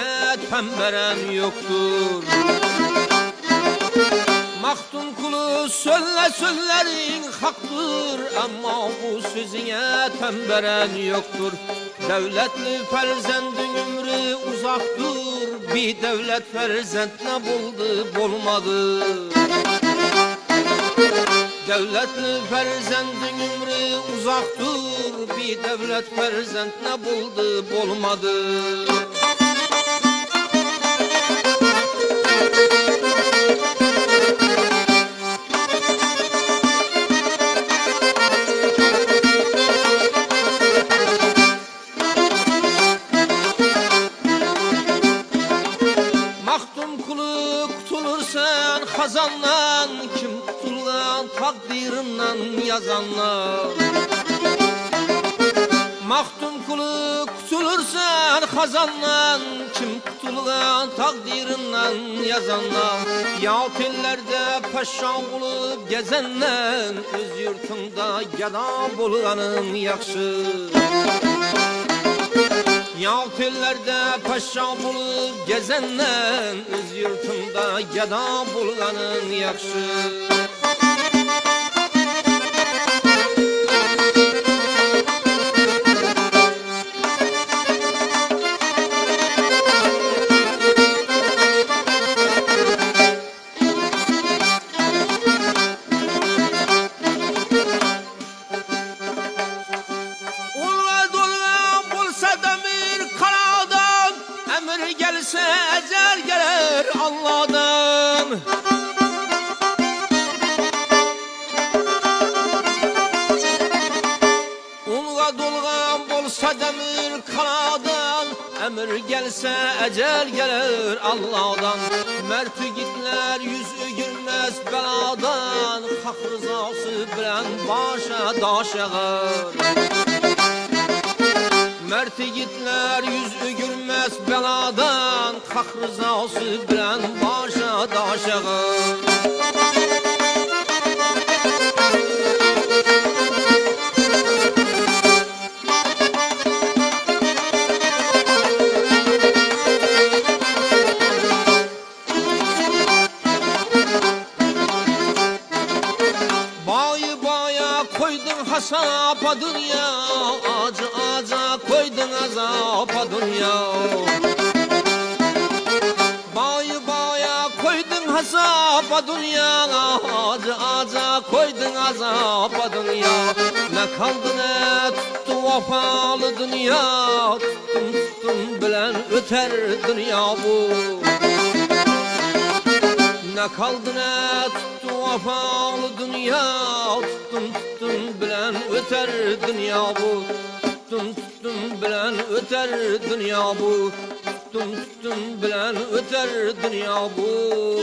sözüne temberen yoktur. Maktun kulu sözlerin haktır, ama bu sözüne temberen yoktur. Devletli ferzendin ömrü uzaktır, bir devlet ferzend ne buldu bulmadı. Devletli ferzendin ömrü uzaktır, bir devlet ferzend ne buldu bulmadı. Kutulursan hazandan, kim kutulgan takdirinden yazanlar. Mahdum kulu kutulursan hazandan, kim kutulgan takdirinden yazanlar. Yahut ellerde paşa bulup gezenler, öz yurtunda gada bulganın yakşı. Yahut ellerde paşa bulup gezenler, öz yurtunda gada bulganın yakşı. Gelse ecel gelir Allah'dan. Unga dolgan bolsa demir kanadan, emir gelse ecel gelir Allah'dan. Mert yigitler yüzü gülmez beladan, hak rızası bilen başa daş yağar. Mert yigitler yüzü gülmez beladan, hak rızası bilen başa daş yağar. Bayı baya koydun hasapa dünya, acı aca koydun azapa dünya. Bayı baya koydun hasapa dünya, acı aca koydun azapa dünya. Ne kaldı ne tuttu vafalı dünya, tuttum bilen öter dünya bu. Ne kaldı ne tuttu vafalı dünya, tuttum bilen öter dünya bu. Tuttum bilen öter dünya bu. Tuttum bilen öter dünya bu.